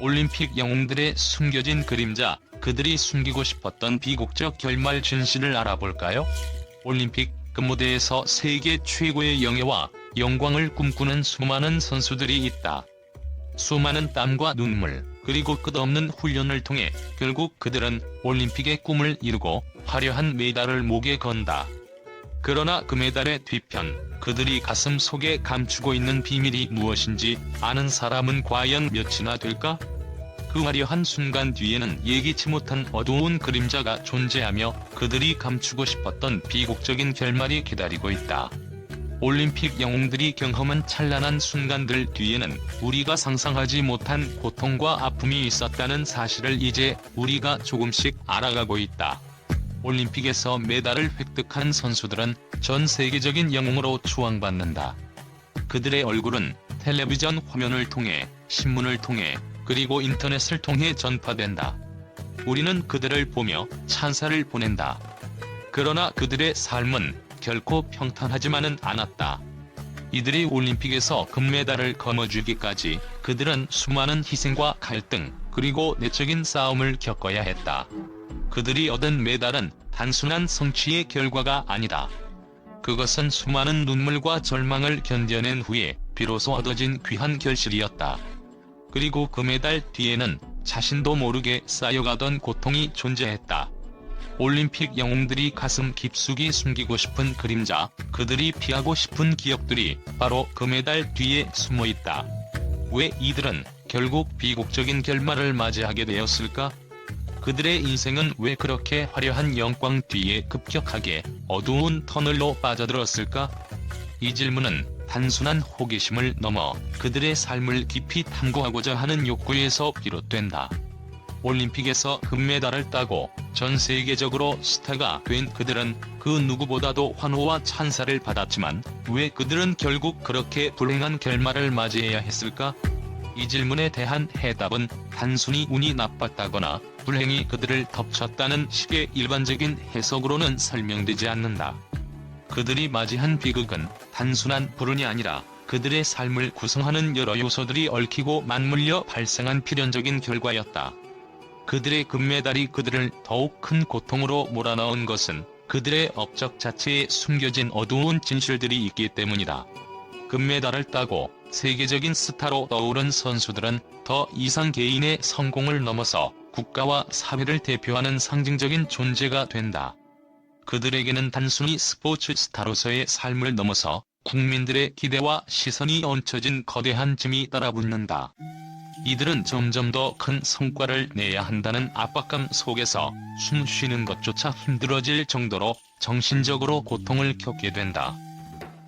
올림픽 영웅들의 숨겨진 그림자, 그들이 숨기고 싶었던 비극적 결말 진실을 알아볼까요? 올림픽 금무대에서 세계 최고의 영예와 영광을 꿈꾸는 수많은 선수들이 있다. 수많은 땀과 눈물, 그리고 끝없는 훈련을 통해 결국 그들은 올림픽의 꿈을 이루고 화려한 메달을 목에 건다. 그러나 그 메달의 뒤편, 그들이 가슴 속에 감추고 있는 비밀이 무엇인지 아는 사람은 과연 몇이나 될까? 그 화려한 순간 뒤에는 예기치 못한 어두운 그림자가 존재하며 그들이 감추고 싶었던 비극적인 결말이 기다리고 있다. 올림픽 영웅들이 경험한 찬란한 순간들 뒤에는 우리가 상상하지 못한 고통과 아픔이 있었다는 사실을 이제 우리가 조금씩 알아가고 있다. 올림픽에서 메달을 획득한 선수들은 전 세계적인 영웅으로 추앙받는다. 그들의 얼굴은 텔레비전 화면을 통해, 신문을 통해, 그리고 인터넷을 통해 전파된다. 우리는 그들을 보며 찬사를 보낸다. 그러나 그들의 삶은 결코 평탄하지만은 않았다. 이들이 올림픽에서 금메달을 거머쥐기까지 그들은 수많은 희생과 갈등, 그리고 내적인 싸움을 겪어야 했다. 그들이 얻은 메달은 단순한 성취의 결과가 아니다. 그것은 수많은 눈물과 절망을 견뎌낸 후에 비로소 얻어진 귀한 결실이었다. 그리고 그 메달 뒤에는 자신도 모르게 쌓여가던 고통이 존재했다. 올림픽 영웅들이 가슴 깊숙이 숨기고 싶은 그림자, 그들이 피하고 싶은 기억들이 바로 그 메달 뒤에 숨어있다. 왜 이들은 결국 비극적인 결말을 맞이하게 되었을까? 그들의 인생은 왜 그렇게 화려한 영광 뒤에 급격하게 어두운 터널로 빠져들었을까? 이 질문은 단순한 호기심을 넘어 그들의 삶을 깊이 탐구하고자 하는 욕구에서 비롯된다. 올림픽에서 금메달을 따고 전 세계적으로 스타가 된 그들은 그 누구보다도 환호와 찬사를 받았지만 왜 그들은 결국 그렇게 불행한 결말을 맞이해야 했을까? 이 질문에 대한 해답은 단순히 운이 나빴다거나 불행이 그들을 덮쳤다는 식의 일반적인 해석으로는 설명되지 않는다. 그들이 맞이한 비극은 단순한 불운이 아니라 그들의 삶을 구성하는 여러 요소들이 얽히고 맞물려 발생한 필연적인 결과였다. 그들의 금메달이 그들을 더욱 큰 고통으로 몰아넣은 것은 그들의 업적 자체에 숨겨진 어두운 진실들이 있기 때문이다. 금메달을 따고 세계적인 스타로 떠오른 선수들은 더 이상 개인의 성공을 넘어서 국가와 사회를 대표하는 상징적인 존재가 된다. 그들에게는 단순히 스포츠 스타로서의 삶을 넘어서 국민들의 기대와 시선이 얹혀진 거대한 짐이 따라붙는다. 이들은 점점 더 큰 성과를 내야 한다는 압박감 속에서 숨 쉬는 것조차 힘들어질 정도로 정신적으로 고통을 겪게 된다.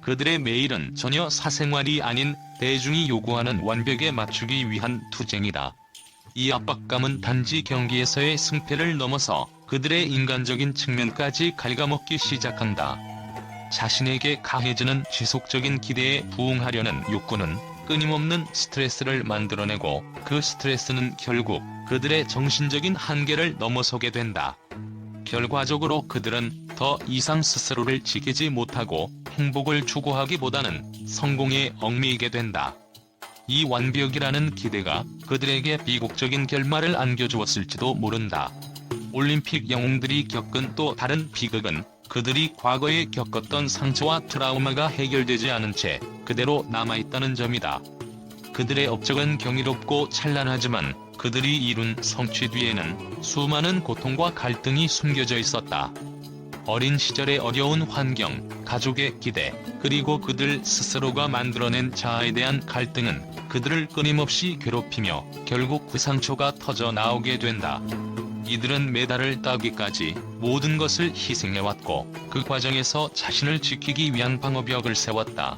그들의 매일은 전혀 사생활이 아닌 대중이 요구하는 완벽에 맞추기 위한 투쟁이다. 이 압박감은 단지 경기에서의 승패를 넘어서 그들의 인간적인 측면까지 갉아먹기 시작한다. 자신에게 가해지는 지속적인 기대에 부응하려는 욕구는 끊임없는 스트레스를 만들어내고 그 스트레스는 결국 그들의 정신적인 한계를 넘어서게 된다. 결과적으로 그들은 더 이상 스스로를 지키지 못하고 행복을 추구하기보다는 성공에 얽매이게 된다. 이 완벽이라는 기대가 그들에게 비극적인 결말을 안겨주었을지도 모른다. 올림픽 영웅들이 겪은 또 다른 비극은 그들이 과거에 겪었던 상처와 트라우마가 해결되지 않은 채 그대로 남아있다는 점이다. 그들의 업적은 경이롭고 찬란하지만 그들이 이룬 성취 뒤에는 수많은 고통과 갈등이 숨겨져 있었다. 어린 시절의 어려운 환경, 가족의 기대, 그리고 그들 스스로가 만들어낸 자아에 대한 갈등은 그들을 끊임없이 괴롭히며 결국 그 상처가 터져 나오게 된다. 이들은 메달을 따기까지 모든 것을 희생해왔고 그 과정에서 자신을 지키기 위한 방어벽을 세웠다.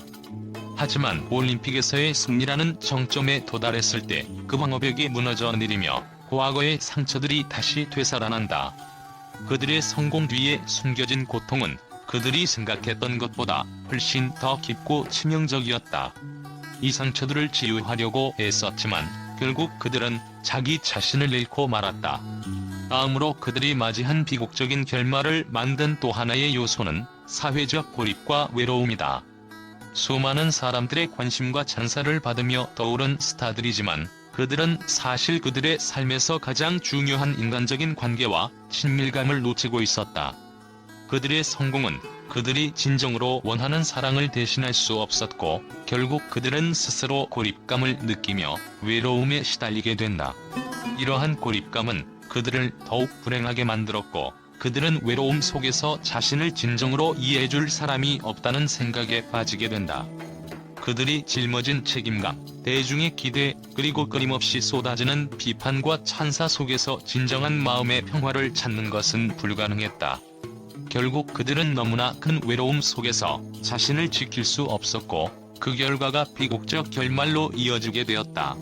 하지만 올림픽에서의 승리라는 정점에 도달했을 때 그 방어벽이 무너져 내리며 과거의 상처들이 다시 되살아난다. 그들의 성공 뒤에 숨겨진 고통은 그들이 생각했던 것보다 훨씬 더 깊고 치명적이었다. 이 상처들을 치유하려고 애썼지만 결국 그들은 자기 자신을 잃고 말았다. 다음으로 그들이 맞이한 비극적인 결말을 만든 또 하나의 요소는 사회적 고립과 외로움이다. 수많은 사람들의 관심과 찬사를 받으며 떠오른 스타들이지만 그들은 사실 그들의 삶에서 가장 중요한 인간적인 관계와 친밀감을 놓치고 있었다. 그들의 성공은 그들이 진정으로 원하는 사랑을 대신할 수 없었고, 결국 그들은 스스로 고립감을 느끼며 외로움에 시달리게 된다. 이러한 고립감은 그들을 더욱 불행하게 만들었고, 그들은 외로움 속에서 자신을 진정으로 이해해줄 사람이 없다는 생각에 빠지게 된다. 그들이 짊어진 책임감, 대중의 기대, 그리고 끊임없이 쏟아지는 비판과 찬사 속에서 진정한 마음의 평화를 찾는 것은 불가능했다. 결국 그들은 너무나 큰 외로움 속에서 자신을 지킬 수 없었고, 그 결과가 비극적 결말로 이어지게 되었다.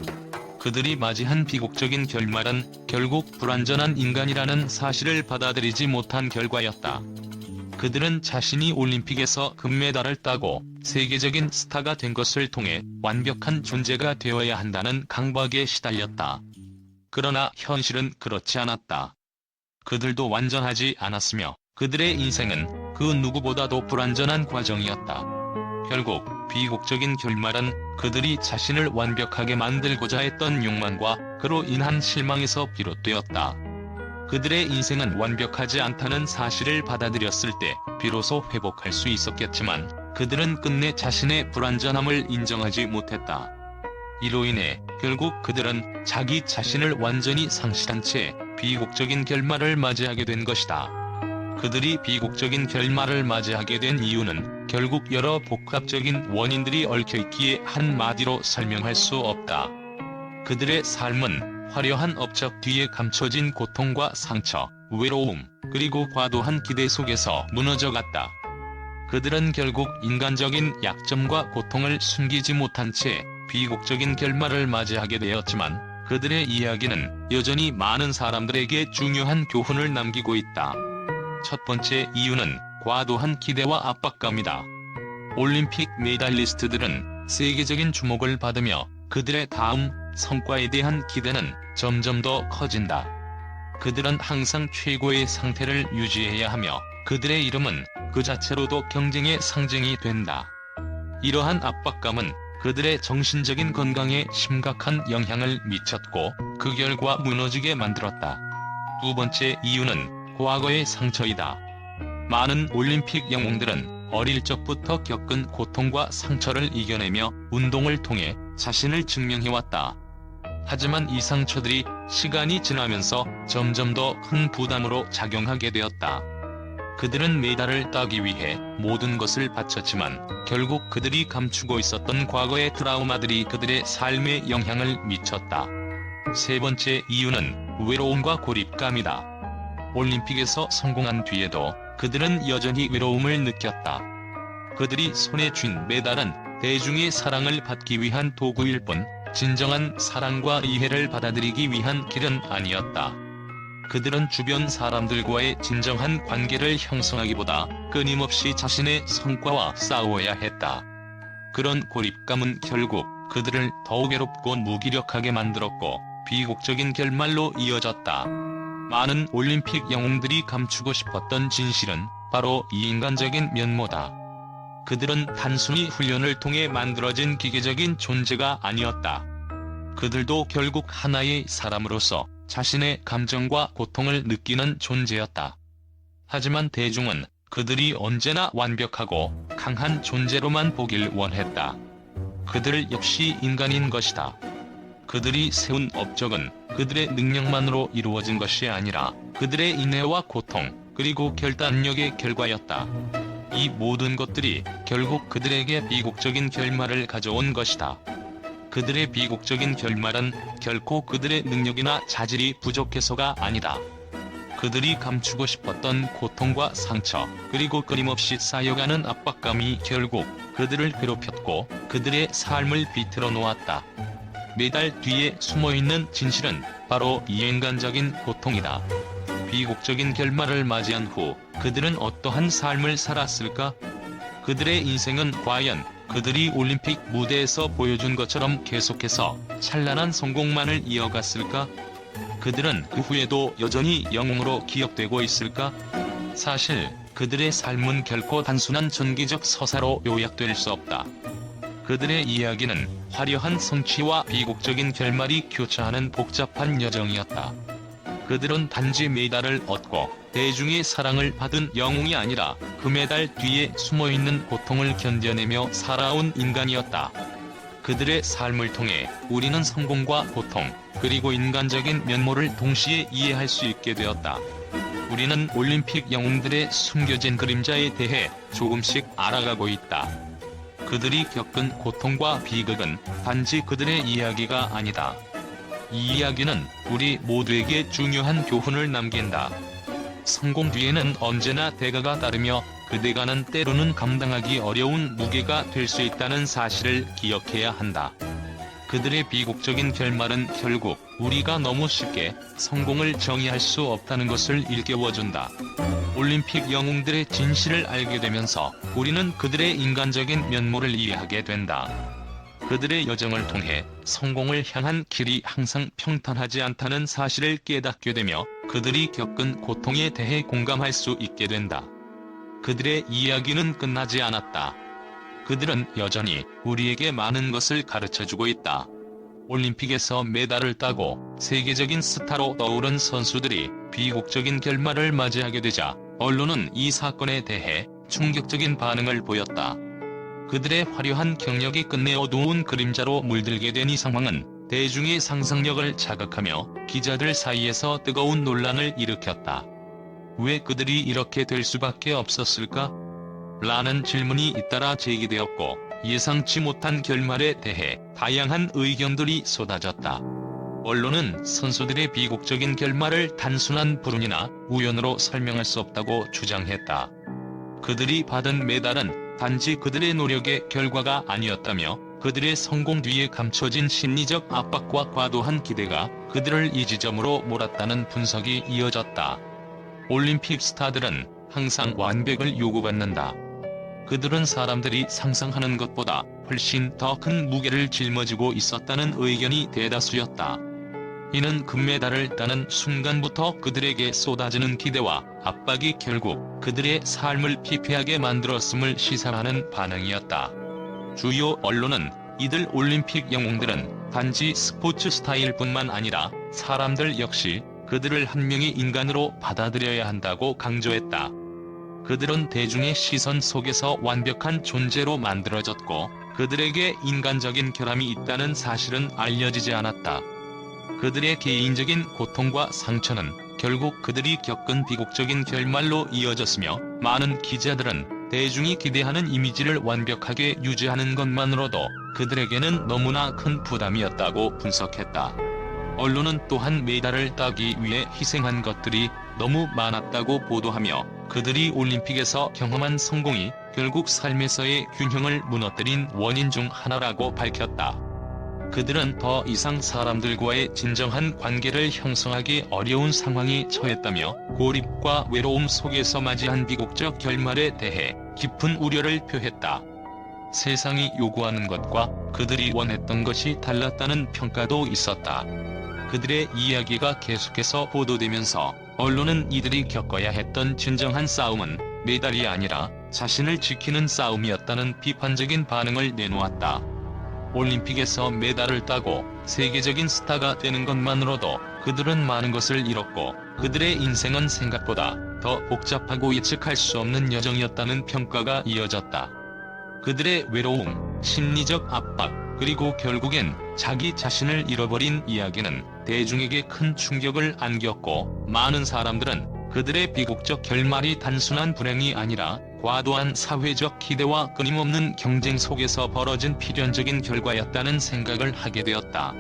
그들이 맞이한 비극적인 결말은 결국 불완전한 인간이라는 사실을 받아들이지 못한 결과였다. 그들은 자신이 올림픽에서 금메달을 따고 세계적인 스타가 된 것을 통해 완벽한 존재가 되어야 한다는 강박에 시달렸다. 그러나 현실은 그렇지 않았다. 그들도 완전하지 않았으며 그들의 인생은 그 누구보다도 불완전한 과정이었다. 결국 비극적인 결말은 그들이 자신을 완벽하게 만들고자 했던 욕망과 그로 인한 실망에서 비롯되었다. 그들의 인생은 완벽하지 않다는 사실을 받아들였을 때 비로소 회복할 수 있었겠지만, 그들은 끝내 자신의 불완전함을 인정하지 못했다. 이로 인해 결국 그들은 자기 자신을 완전히 상실한 채 비극적인 결말을 맞이하게 된 것이다. 그들이 비극적인 결말을 맞이하게 된 이유는 결국 여러 복합적인 원인들이 얽혀있기에 한마디로 설명할 수 없다. 그들의 삶은 화려한 업적 뒤에 감춰진 고통과 상처, 외로움, 그리고 과도한 기대 속에서 무너져갔다. 그들은 결국 인간적인 약점과 고통을 숨기지 못한 채 비극적인 결말을 맞이하게 되었지만, 그들의 이야기는 여전히 많은 사람들에게 중요한 교훈을 남기고 있다. 첫 번째 이유는 과도한 기대와 압박감이다. 올림픽 메달리스트들은 세계적인 주목을 받으며 그들의 다음 성과에 대한 기대는 점점 더 커진다. 그들은 항상 최고의 상태를 유지해야 하며 그들의 이름은 그 자체로도 경쟁의 상징이 된다. 이러한 압박감은 그들의 정신적인 건강에 심각한 영향을 미쳤고, 그 결과 무너지게 만들었다. 두 번째 이유는 과거의 상처이다. 많은 올림픽 영웅들은 어릴 적부터 겪은 고통과 상처를 이겨내며 운동을 통해 자신을 증명해왔다. 하지만 이 상처들이 시간이 지나면서 점점 더 큰 부담으로 작용하게 되었다. 그들은 메달을 따기 위해 모든 것을 바쳤지만 결국 그들이 감추고 있었던 과거의 트라우마들이 그들의 삶에 영향을 미쳤다. 세 번째 이유는 외로움과 고립감이다. 올림픽에서 성공한 뒤에도 그들은 여전히 외로움을 느꼈다. 그들이 손에 쥔 메달은 대중의 사랑을 받기 위한 도구일 뿐, 진정한 사랑과 이해를 받아들이기 위한 길은 아니었다. 그들은 주변 사람들과의 진정한 관계를 형성하기보다 끊임없이 자신의 성과와 싸워야 했다. 그런 고립감은 결국 그들을 더욱 외롭고 무기력하게 만들었고 비극적인 결말로 이어졌다. 많은 올림픽 영웅들이 감추고 싶었던 진실은 바로 이 인간적인 면모다. 그들은 단순히 훈련을 통해 만들어진 기계적인 존재가 아니었다. 그들도 결국 하나의 사람으로서 자신의 감정과 고통을 느끼는 존재였다. 하지만 대중은 그들이 언제나 완벽하고 강한 존재로만 보길 원했다. 그들 역시 인간인 것이다. 그들이 세운 업적은 그들의 능력만으로 이루어진 것이 아니라 그들의 인내와 고통, 그리고 결단력의 결과였다. 이 모든 것들이 결국 그들에게 비극적인 결말을 가져온 것이다. 그들의 비극적인 결말은 결코 그들의 능력이나 자질이 부족해서가 아니다. 그들이 감추고 싶었던 고통과 상처, 그리고 끊임없이 쌓여가는 압박감이 결국 그들을 괴롭혔고 그들의 삶을 비틀어 놓았다. 메달 뒤에 숨어있는 진실은 바로 이 인간적인 고통이다. 비극적인 결말을 맞이한 후 그들은 어떠한 삶을 살았을까? 그들의 인생은 과연 그들이 올림픽 무대에서 보여준 것처럼 계속해서 찬란한 성공만을 이어갔을까? 그들은 그 후에도 여전히 영웅으로 기억되고 있을까? 사실 그들의 삶은 결코 단순한 전기적 서사로 요약될 수 없다. 그들의 이야기는 화려한 성취와 비극적인 결말이 교차하는 복잡한 여정이었다. 그들은 단지 메달을 얻고 대중의 사랑을 받은 영웅이 아니라 그 메달 뒤에 숨어있는 고통을 견뎌내며 살아온 인간이었다. 그들의 삶을 통해 우리는 성공과 고통, 그리고 인간적인 면모를 동시에 이해할 수 있게 되었다. 우리는 올림픽 영웅들의 숨겨진 그림자에 대해 조금씩 알아가고 있다. 그들이 겪은 고통과 비극은 단지 그들의 이야기가 아니다. 이 이야기는 우리 모두에게 중요한 교훈을 남긴다. 성공 뒤에는 언제나 대가가 따르며 그 대가는 때로는 감당하기 어려운 무게가 될 수 있다는 사실을 기억해야 한다. 그들의 비극적인 결말은 결국 우리가 너무 쉽게 성공을 정의할 수 없다는 것을 일깨워준다. 올림픽 영웅들의 진실을 알게 되면서 우리는 그들의 인간적인 면모를 이해하게 된다. 그들의 여정을 통해 성공을 향한 길이 항상 평탄하지 않다는 사실을 깨닫게 되며 그들이 겪은 고통에 대해 공감할 수 있게 된다. 그들의 이야기는 끝나지 않았다. 그들은 여전히 우리에게 많은 것을 가르쳐주고 있다. 올림픽에서 메달을 따고 세계적인 스타로 떠오른 선수들이 비극적인 결말을 맞이하게 되자 언론은 이 사건에 대해 충격적인 반응을 보였다. 그들의 화려한 경력이 끝내 어두운 그림자로 물들게 된 이 상황은 대중의 상상력을 자극하며 기자들 사이에서 뜨거운 논란을 일으켰다. 왜 그들이 이렇게 될 수밖에 없었을까? 라는 질문이 잇따라 제기되었고 예상치 못한 결말에 대해 다양한 의견들이 쏟아졌다. 언론은 선수들의 비극적인 결말을 단순한 불운이나 우연으로 설명할 수 없다고 주장했다. 그들이 받은 메달은 단지 그들의 노력의 결과가 아니었다며 그들의 성공 뒤에 감춰진 심리적 압박과 과도한 기대가 그들을 이 지점으로 몰았다는 분석이 이어졌다. 올림픽 스타들은 항상 완벽을 요구받는다. 그들은 사람들이 상상하는 것보다 훨씬 더 큰 무게를 짊어지고 있었다는 의견이 대다수였다. 이는 금메달을 따는 순간부터 그들에게 쏟아지는 기대와 압박이 결국 그들의 삶을 피폐하게 만들었음을 시사하는 반응이었다. 주요 언론은 이들 올림픽 영웅들은 단지 스포츠 스타일 뿐만 아니라 사람들 역시 그들을 한 명의 인간으로 받아들여야 한다고 강조했다. 그들은 대중의 시선 속에서 완벽한 존재로 만들어졌고 그들에게 인간적인 결함이 있다는 사실은 알려지지 않았다. 그들의 개인적인 고통과 상처는 결국 그들이 겪은 비극적인 결말로 이어졌으며 많은 기자들은 대중이 기대하는 이미지를 완벽하게 유지하는 것만으로도 그들에게는 너무나 큰 부담이었다고 분석했다. 언론은 또한 메달을 따기 위해 희생한 것들이 너무 많았다고 보도하며 그들이 올림픽에서 경험한 성공이 결국 삶에서의 균형을 무너뜨린 원인 중 하나라고 밝혔다. 그들은 더 이상 사람들과의 진정한 관계를 형성하기 어려운 상황에 처했다며 고립과 외로움 속에서 맞이한 비극적 결말에 대해 깊은 우려를 표했다. 세상이 요구하는 것과 그들이 원했던 것이 달랐다는 평가도 있었다. 그들의 이야기가 계속해서 보도되면서 언론은 이들이 겪어야 했던 진정한 싸움은 메달이 아니라 자신을 지키는 싸움이었다는 비판적인 반응을 내놓았다. 올림픽에서 메달을 따고 세계적인 스타가 되는 것만으로도 그들은 많은 것을 잃었고 그들의 인생은 생각보다 더 복잡하고 예측할 수 없는 여정이었다는 평가가 이어졌다. 그들의 외로움, 심리적 압박, 그리고 결국엔 자기 자신을 잃어버린 이야기는 대중에게 큰 충격을 안겼고 많은 사람들은 그들의 비극적 결말이 단순한 불행이 아니라 과도한 사회적 기대와 끊임없는 경쟁 속에서 벌어진 필연적인 결과였다는 생각을 하게 되었다.